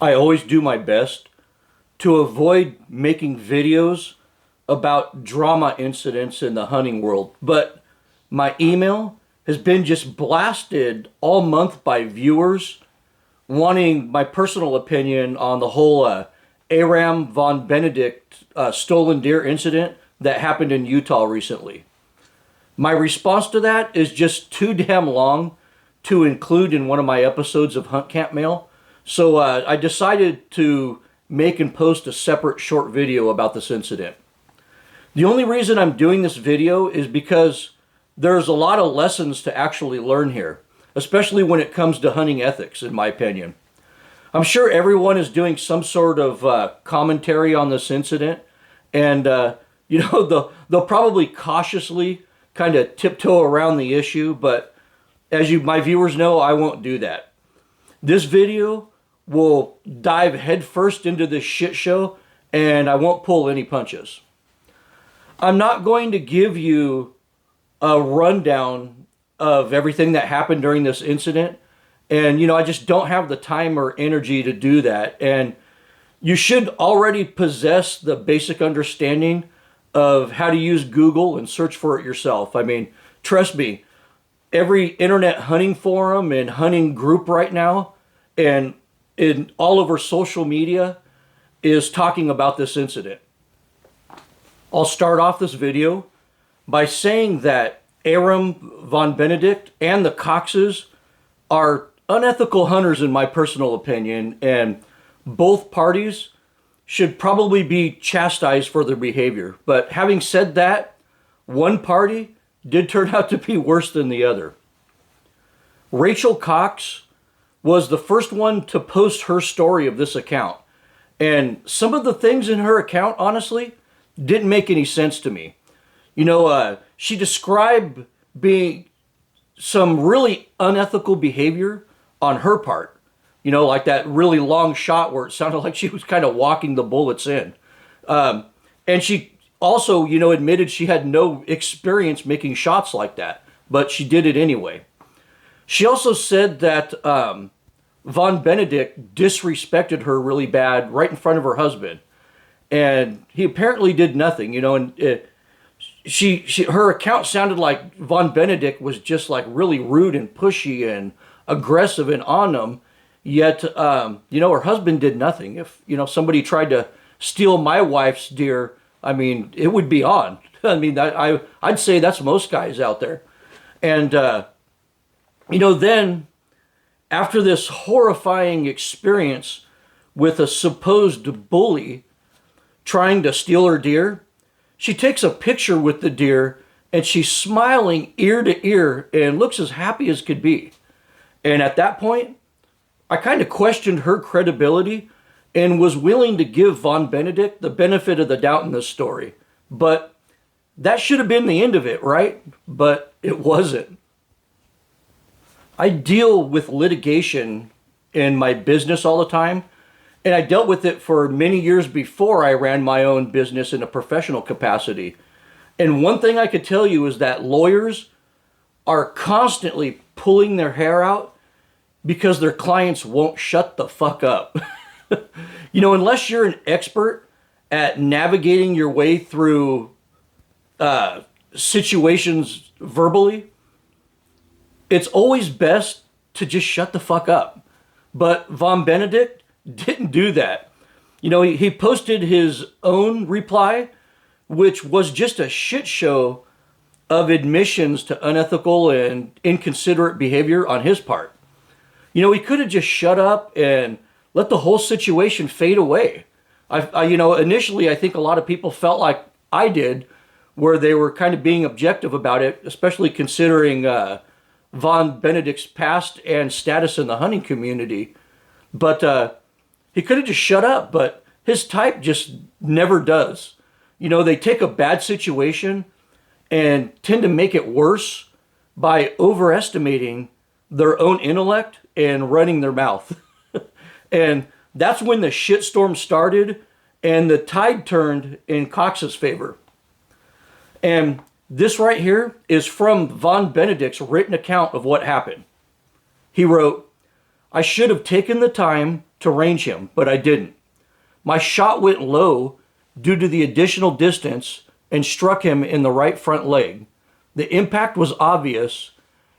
I always do my best to avoid making videos about drama incidents in the hunting world, but my email has been just blasted all month by viewers wanting my personal opinion on the whole Aram von Benedikt stolen deer incident that happened in Utah recently. My response to that is just too damn long to include in one of my episodes of Hunt Camp Mail, so I decided to make and post a separate short video about this incident. The only reason I'm doing this video is because there's a lot of lessons to actually learn here, especially when it comes to hunting ethics, in my opinion. I'm sure everyone is doing some sort of commentary on this incident, and they'll probably cautiously kind of tiptoe around the issue, but as my viewers know, I won't do that. This video will dive headfirst into this shit show, and I won't pull any punches. I'm not going to give you a rundown of everything that happened during this incident, and I just don't have the time or energy to do that. And you should already possess the basic understanding of how to use Google and search for it yourself. I mean, trust me, every internet hunting forum and hunting group right now and in all over social media is talking about this incident. I'll start off this video by saying that Aram von Benedikt and the COXes are unethical hunters in my personal opinion, and both parties should probably be chastised for their behavior. But having said that, one party did turn out to be worse than the other. Rachel Cox was the first one to post her story of this account, and some of the things in her account, honestly, didn't make any sense to me. She described being some really unethical behavior on her part. Like that really long shot where it sounded like she was kind of walking the bullets in. And she also, admitted she had no experience making shots like that, but she did it anyway. She also said that von Benedikt disrespected her really bad right in front of her husband. And he apparently did nothing, and her account sounded like von Benedikt was just like really rude and pushy and aggressive and on them. Yet, her husband did nothing. If, somebody tried to steal my wife's deer, I mean, it would be on. I mean, I'd say that's most guys out there. And, then after this horrifying experience with a supposed bully trying to steal her deer, she takes a picture with the deer and she's smiling ear to ear and looks as happy as could be. And at that point, I kind of questioned her credibility and was willing to give von Benedikt the benefit of the doubt in this story. But that should have been the end of it, right? But it wasn't. I deal with litigation in my business all the time, and I dealt with it for many years before I ran my own business in a professional capacity. And one thing I could tell you is that lawyers are constantly pulling their hair out because their clients won't shut the fuck up. Unless you're an expert at navigating your way through situations verbally, it's always best to just shut the fuck up. But von Benedikt didn't do that. He posted his own reply, which was just a shit show of admissions to unethical and inconsiderate behavior on his part. He could have just shut up and let the whole situation fade away. Initially, I think a lot of people felt like I did, where they were kind of being objective about it, especially considering von Benedikt's past and status in the hunting community. But he could have just shut up, but his type just never does. They take a bad situation and tend to make it worse by overestimating their own intellect and running their mouth. And that's when the shitstorm started and the tide turned in Cox's favor. And this right here is from von Benedikt's written account of what happened. He wrote, "I should have taken the time to range him, but I didn't. My shot went low due to the additional distance and struck him in the right front leg. The impact was obvious,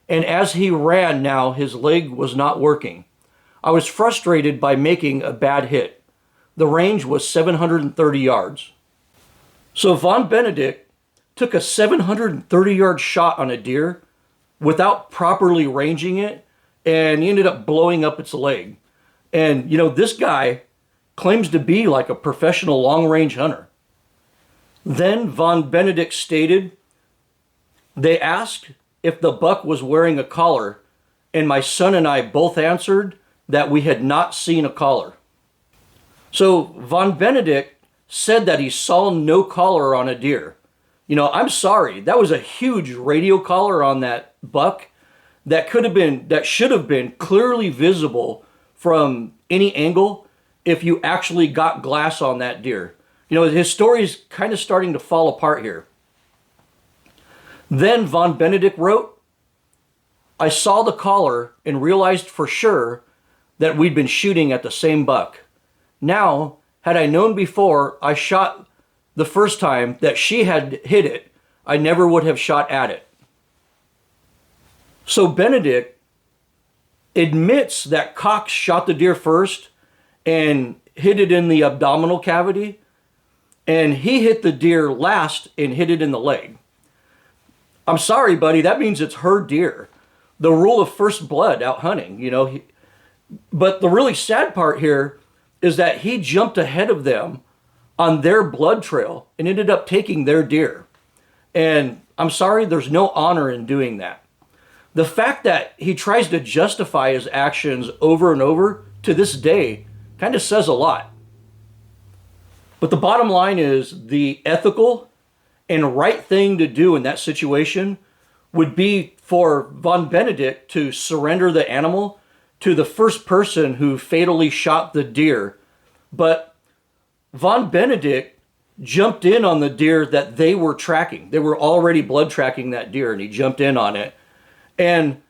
and as he ran now, his leg was not working. I was frustrated by making a bad hit. The range was 730 yards. So von Benedikt took a 730-yard shot on a deer without properly ranging it, and he ended up blowing up its leg. And, this guy claims to be like a professional long-range hunter. Then von Benedikt stated, they asked if the buck was wearing a collar, and my son and I both answered that we had not seen a collar. So von Benedikt said that he saw no collar on a deer. I'm sorry, that was a huge radio collar on that buck that should have been clearly visible from any angle if you actually got glass on that deer. His story's kind of starting to fall apart here. Then von Benedikt wrote, I saw the collar and realized for sure that we'd been shooting at the same buck. Now, had I known before I shot the first time that she had hit it, I never would have shot at it. So Benedikt admits that COX shot the deer first and hit it in the abdominal cavity, and he hit the deer last and hit it in the leg. I'm sorry, buddy, that means it's her deer. The rule of first blood out hunting, But the really sad part here is that he jumped ahead of them on their blood trail and ended up taking their deer. And I'm sorry, there's no honor in doing that. The fact that he tries to justify his actions over and over to this day kind of says a lot. But the bottom line is the ethical and right thing to do in that situation would be for von Benedikt to surrender the animal to the first person who fatally shot the deer. But von Benedikt jumped in on the deer that they were tracking. They were already blood tracking that deer, and he jumped in on it. And,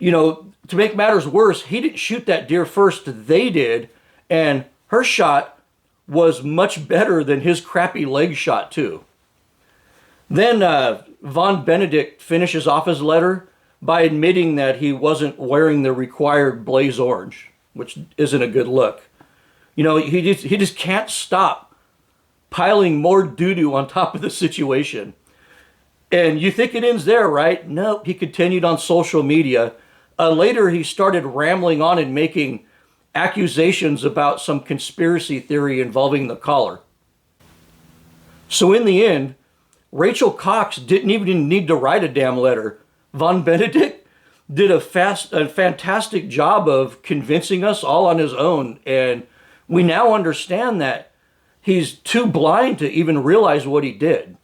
to make matters worse, he didn't shoot that deer first, they did, and her shot was much better than his crappy leg shot too. Then von Benedikt finishes off his letter by admitting that he wasn't wearing the required blaze orange, which isn't a good look. He just can't stop piling more doo-doo on top of the situation. And you think it ends there, right? Nope, he continued on social media. Later, he started rambling on and making accusations about some conspiracy theory involving the collar. So in the end, Rachel Cox didn't even need to write a damn letter. Von Benedikt did a fantastic job of convincing us all on his own, and we now understand that he's too blind to even realize what he did.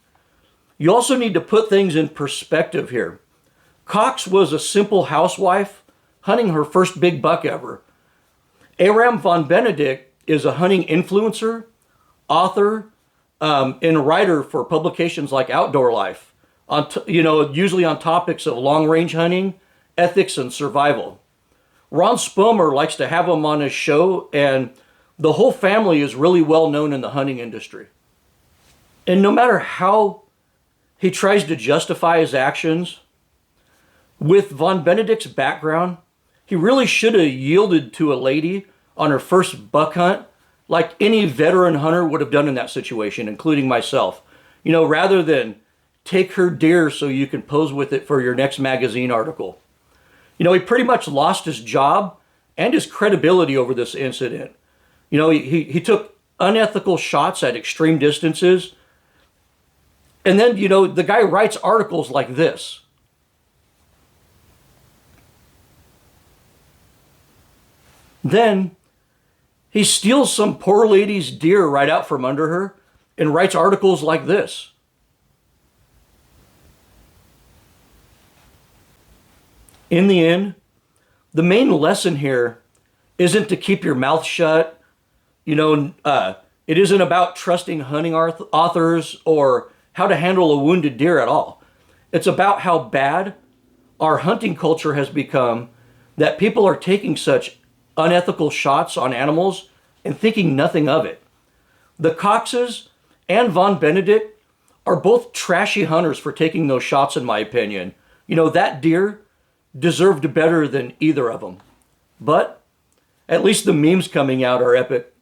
You also need to put things in perspective here. Cox was a simple housewife hunting her first big buck ever. Aram von Benedikt is a hunting influencer, author, and writer for publications like Outdoor Life, usually on topics of long-range hunting, ethics, and survival. Ron Spomer likes to have him on his show, and the whole family is really well known in the hunting industry. And no matter how he tries to justify his actions, with von Benedikt's background, he really should have yielded to a lady on her first buck hunt like any veteran hunter would have done in that situation, including myself. Rather than take her deer so you can pose with it for your next magazine article. He pretty much lost his job and his credibility over this incident. He took unethical shots at extreme distances. And then, the guy writes articles like this. Then he steals some poor lady's deer right out from under her and writes articles like this. In the end, the main lesson here isn't to keep your mouth shut. It isn't about trusting hunting authors or how to handle a wounded deer at all. It's about how bad our hunting culture has become, that people are taking such unethical shots on animals and thinking nothing of it. The Coxes and Von Benedikt are both trashy hunters for taking those shots, in my opinion. You know, that deer deserved better than either of them. But at least the memes coming out are epic.